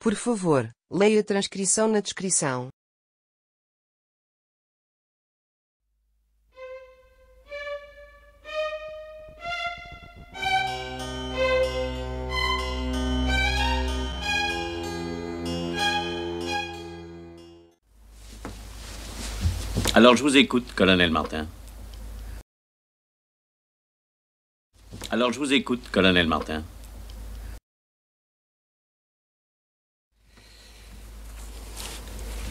Por favor, leia a transcrição na descrição. Alors, je vous écoute, colonel Martin. Alors, je vous écoute, colonel Martin.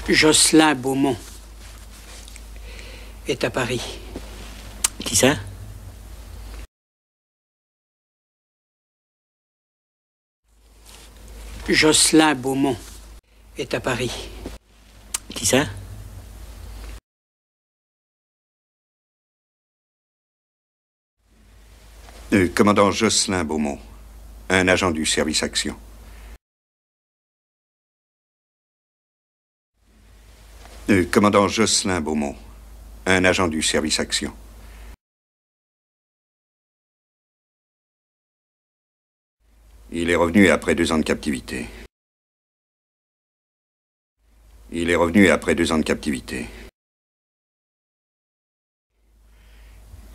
Jocelyn Beaumont est à Paris. Qui ça? Jocelyn Beaumont est à Paris. Qui ça? Commandant Jocelyn Beaumont, un agent du service action. Commandant Jocelyn Beaumont, un agent du service action. Il est revenu après 2 ans de captivité. Il est revenu après 2 ans de captivité.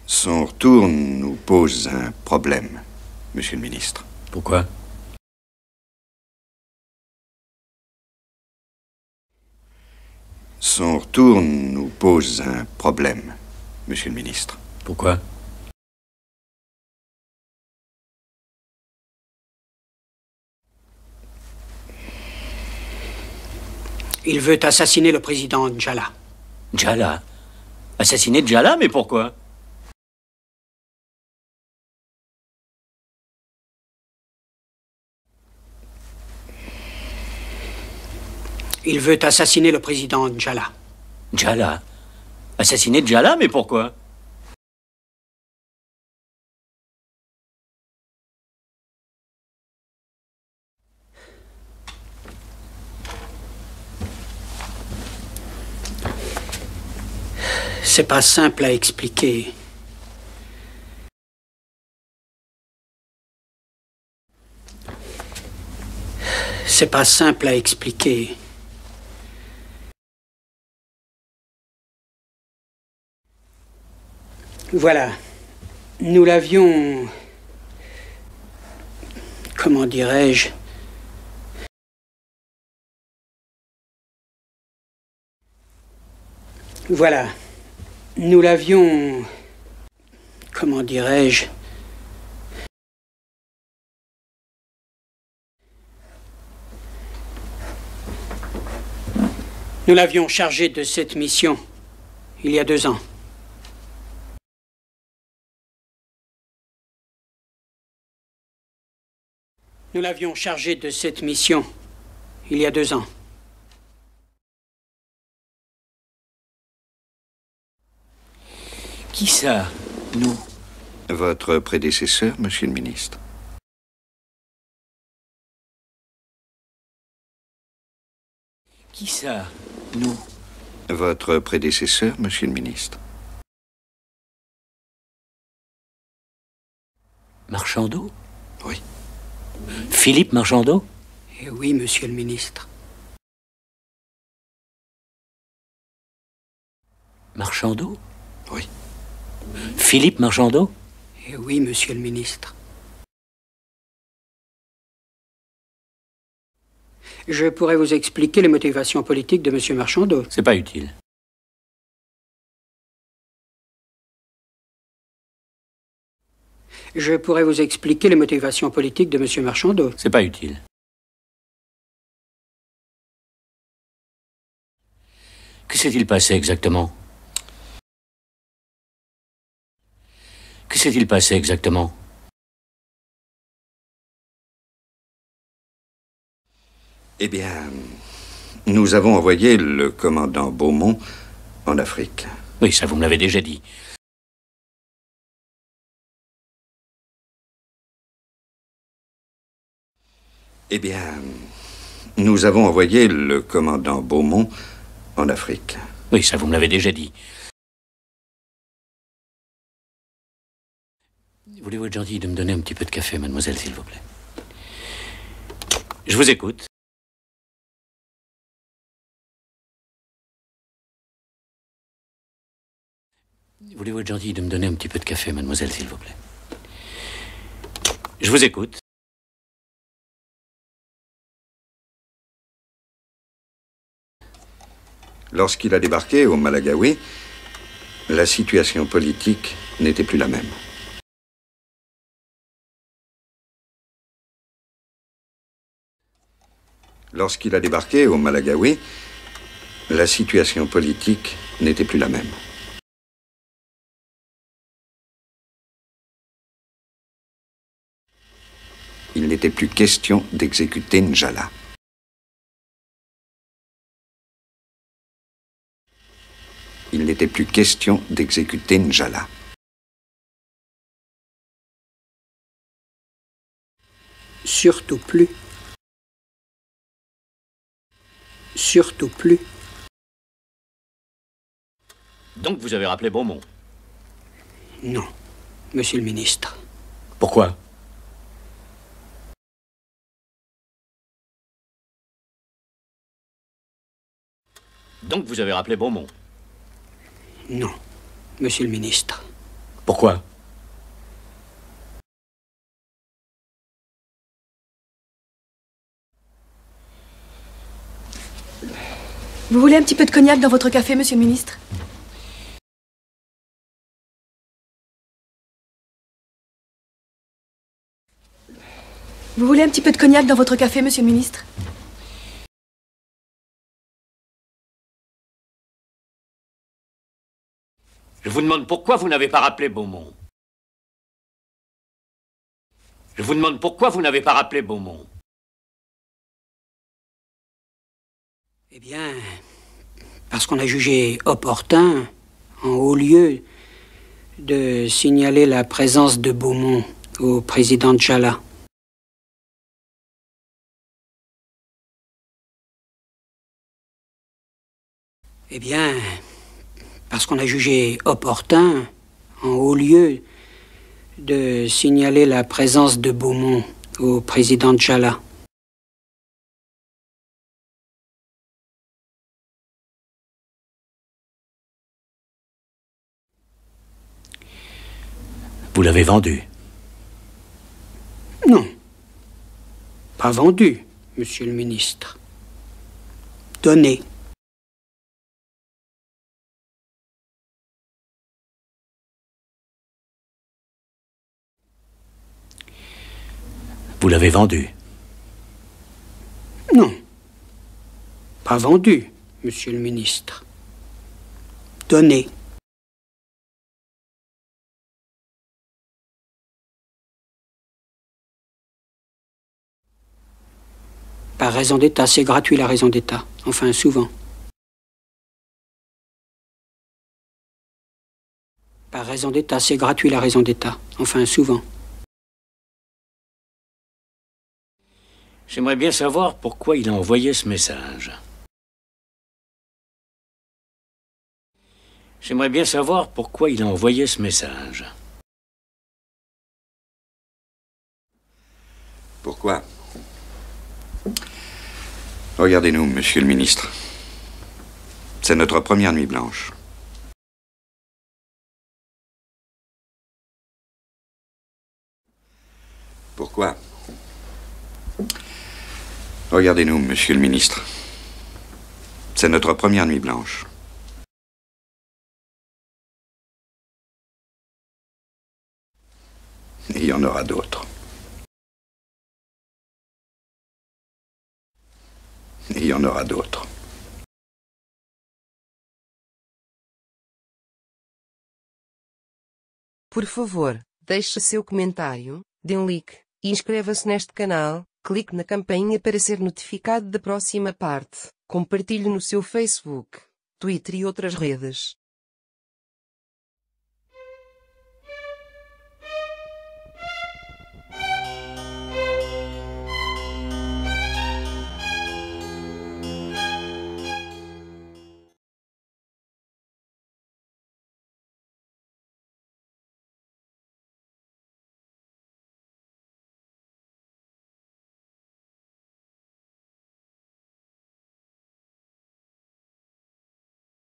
Son retour nous pose un problème, monsieur le ministre. Pourquoi? Son retour nous pose un problème, monsieur le ministre. Pourquoi? Il veut assassiner le président Njala. Njala? Assassiner Njala, mais pourquoi? Il veut assassiner le président Njala. Njala? Assassiner Njala, mais pourquoi? C'est pas simple à expliquer. C'est pas simple à expliquer. Voilà. Nous l'avions... Comment dirais-je? Voilà. Nous l'avions... Comment dirais-je? Nous l'avions chargé de cette mission il y a 2 ans. Nous l'avions chargé de cette mission il y a 2 ans. Qui ça? Nous? Votre prédécesseur, monsieur le ministre. Qui ça? Nous? Votre prédécesseur, monsieur le ministre. Marchandeau? Oui. Philippe Marchandeau? Eh oui, monsieur le ministre. Marchandeau? Oui. Philippe Marchandeau? Eh oui, monsieur le ministre. Je pourrais vous expliquer les motivations politiques de monsieur Marchandeau. C'est pas utile. Je pourrais vous expliquer les motivations politiques de monsieur Marchandeau. C'est pas utile. Que s'est-il passé exactement? Que s'est-il passé exactement? Eh bien, nous avons envoyé le commandant Beaumont en Afrique. Oui, ça vous me l'avez déjà dit. Eh bien, nous avons envoyé le commandant Beaumont en Afrique. Oui, ça vous me l'avez déjà dit. Voulez-vous être gentil de me donner un petit peu de café, mademoiselle, s'il vous plaît? Je vous écoute. Voulez-vous être gentil de me donner un petit peu de café, mademoiselle, s'il vous plaît? Je vous écoute. Lorsqu'il a débarqué au Malagawi, la situation politique n'était plus la même. Lorsqu'il a débarqué au Malagawi, la situation politique n'était plus la même. Il n'était plus question d'exécuter Njala. Il n'était plus question d'exécuter Njala. Surtout plus. Surtout plus. Donc vous avez rappelé Beaumont? Non, monsieur le ministre. Pourquoi? Donc vous avez rappelé Beaumont? Non, monsieur le ministre. Pourquoi? Vous voulez un petit peu de cognac dans votre café, monsieur le ministre? Vous voulez un petit peu de cognac dans votre café, monsieur le ministre? Je vous demande pourquoi vous n'avez pas rappelé Beaumont. Je vous demande pourquoi vous n'avez pas rappelé Beaumont. Eh bien, parce qu'on a jugé opportun, en haut lieu, de signaler la présence de Beaumont au président Njala. Eh bien, parce qu'on a jugé opportun, en haut lieu, de signaler la présence de Beaumont au président Njala. Vous l'avez vendu? Non, pas vendu, monsieur le ministre. Donné. Vous l'avez vendu? Non, pas vendu, monsieur le ministre. Donné. Par raison d'État, c'est gratuit la raison d'État. Enfin, souvent. Par raison d'État, c'est gratuit la raison d'État. Enfin, souvent. J'aimerais bien savoir pourquoi il a envoyé ce message. J'aimerais bien savoir pourquoi il a envoyé ce message. Pourquoi? Regardez-nous, monsieur le ministre. C'est notre première nuit blanche. Pourquoi? Regardez-nous, monsieur le ministre. C'est notre première nuit blanche. Et il y en aura d'autres. Et il y en aura d'autres. Por favor, deixe seu comentário, dê um like, e inscreva-se neste canal, clique na campainha para ser notificado da próxima parte, compartilhe no seu Facebook, Twitter e outras redes.